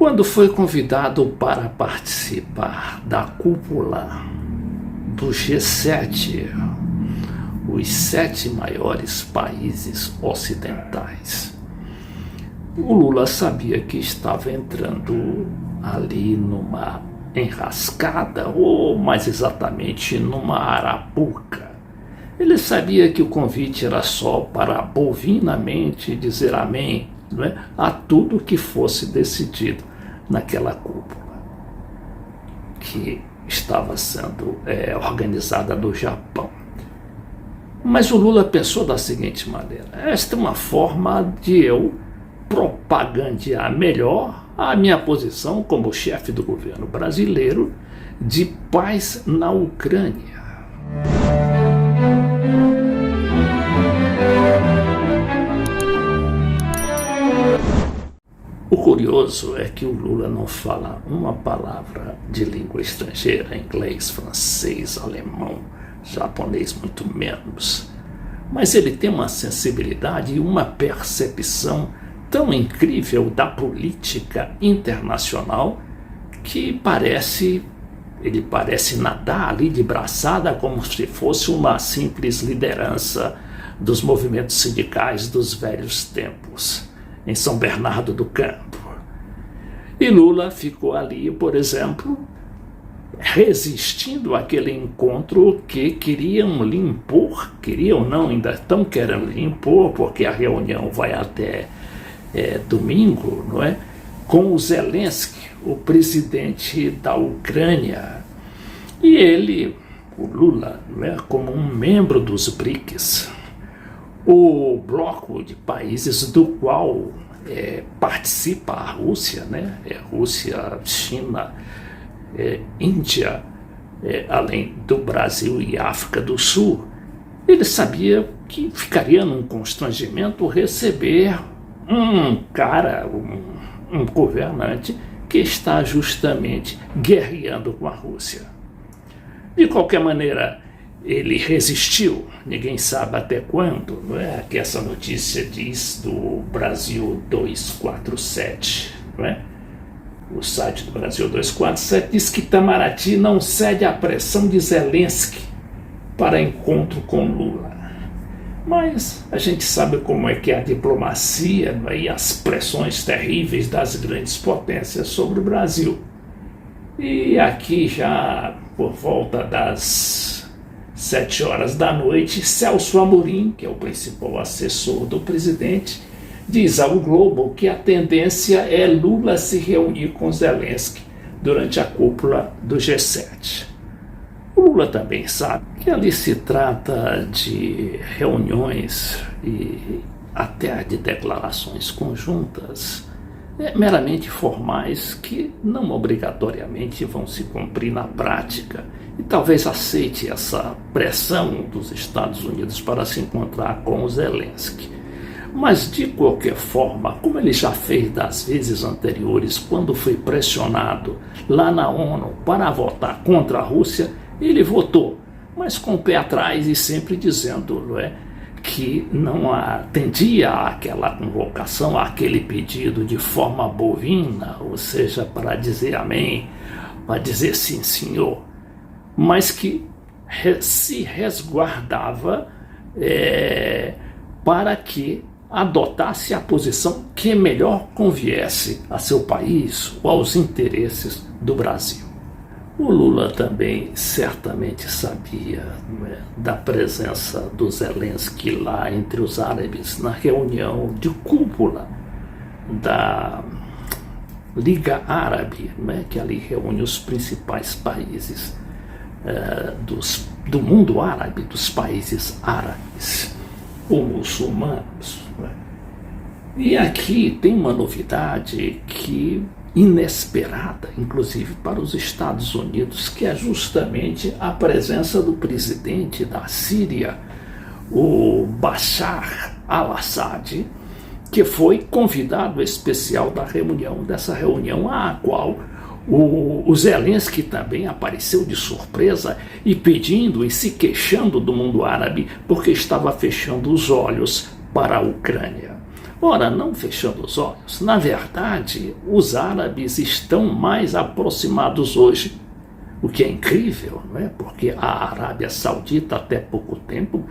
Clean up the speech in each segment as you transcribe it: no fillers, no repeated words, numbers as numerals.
Quando foi convidado para participar da cúpula do G7, os 7 maiores países ocidentais, o Lula sabia que estava entrando ali numa enrascada, ou mais exatamente numa arapuca. Ele sabia que o convite era só para bovinamente dizer amém, não é, a tudo que fosse decidido naquela cúpula que estava sendo organizada no Japão. Mas o Lula pensou da seguinte maneira: esta é uma forma de eu propagandear melhor a minha posição como chefe do governo brasileiro de paz na Ucrânia. O curioso é que o Lula não fala uma palavra de língua estrangeira, inglês, francês, alemão, japonês muito menos. Mas ele tem uma sensibilidade e uma percepção tão incrível da política internacional que ele parece nadar ali de braçada como se fosse uma simples liderança dos movimentos sindicais dos velhos tempos, em São Bernardo do Campo. E Lula ficou ali, por exemplo, resistindo àquele encontro que queriam lhe impor, queriam não, ainda estão querendo lhe impor, porque a reunião vai até domingo, não é? Com o Zelensky, o presidente da Ucrânia. E ele, o Lula, não é, como um membro dos BRICS, o bloco de países do qual participa a Rússia, né? Rússia, China, Índia, além do Brasil e África do Sul. Ele sabia que ficaria num constrangimento receber um cara, um governante que está justamente guerreando com a Rússia. De qualquer maneira, ele resistiu, ninguém sabe até quando, não é? Que essa notícia diz do Brasil 247, não é? O site do Brasil 247 diz que Itamaraty não cede à pressão de Zelensky para encontro com Lula. Mas a gente sabe como é que é a diplomacia, não é? E as pressões terríveis das grandes potências sobre o Brasil. E aqui já por volta das 7 horas da noite, Celso Amorim, que é o principal assessor do presidente, diz ao Globo que a tendência é Lula se reunir com Zelensky durante a cúpula do G7. O Lula também sabe que ali se trata de reuniões e até de declarações conjuntas meramente formais que não obrigatoriamente vão se cumprir na prática, e talvez aceite essa pressão dos Estados Unidos para se encontrar com o Zelensky. Mas, de qualquer forma, como ele já fez das vezes anteriores, quando foi pressionado lá na ONU para votar contra a Rússia, ele votou, mas com o pé atrás e sempre dizendo, não é, que não atendia àquela convocação, àquele pedido de forma bovina, ou seja, para dizer amém, para dizer sim, senhor, mas que se resguardava para que adotasse a posição que melhor conviesse a seu país ou aos interesses do Brasil. O Lula também certamente sabia, né, da presença do Zelensky lá entre os árabes na reunião de cúpula da Liga Árabe, né, que ali reúne os principais países do mundo árabe, dos países árabes ou muçulmanos. Né? E aqui tem uma novidade que inesperada, inclusive para os Estados Unidos, que é justamente a presença do presidente da Síria, o Bashar al-Assad, que foi convidado especial dessa reunião à qual o Zelensky também apareceu de surpresa e pedindo e se queixando do mundo árabe porque estava fechando os olhos para a Ucrânia. Ora, não fechando os olhos, na verdade, os árabes estão mais aproximados hoje, o que é incrível, não é? Porque a Arábia Saudita, até pouco tempo,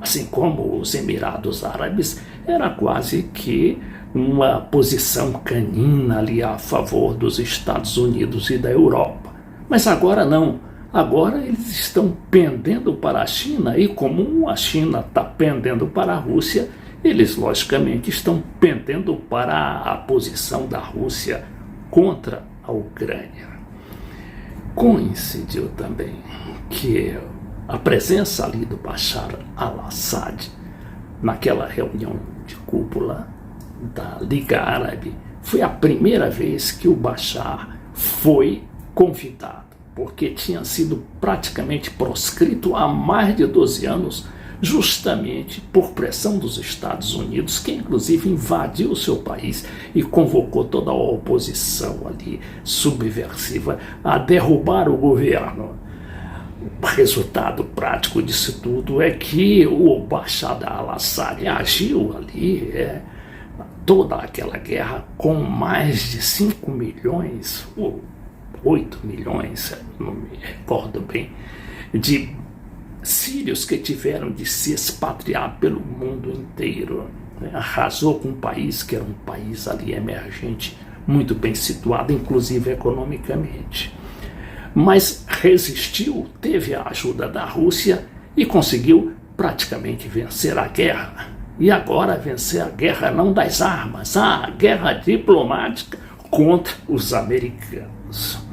assim como os Emirados Árabes, era quase que uma posição canina ali a favor dos Estados Unidos e da Europa. Mas agora não. Agora eles estão pendendo para a China e como a China está pendendo para a Rússia, eles logicamente estão pendendo para a posição da Rússia contra a Ucrânia. Coincidiu também que a presença ali do Bashar al-Assad naquela reunião de cúpula da Liga Árabe foi a primeira vez que o Bashar foi convidado, porque tinha sido praticamente proscrito há mais de 12 anos, justamente por pressão dos Estados Unidos, que inclusive invadiu o seu país e convocou toda a oposição ali subversiva a derrubar o governo. O resultado prático disso tudo é que o Bashar al-Assad agiu ali, toda aquela guerra com mais de 5 milhões, ou 8 milhões, não me recordo bem, de sírios que tiveram de se expatriar pelo mundo inteiro. Arrasou com um país que era um país ali emergente, muito bem situado, inclusive economicamente. Mas resistiu, teve a ajuda da Rússia e conseguiu praticamente vencer a guerra. E agora vencer a guerra não das armas, a guerra diplomática contra os americanos.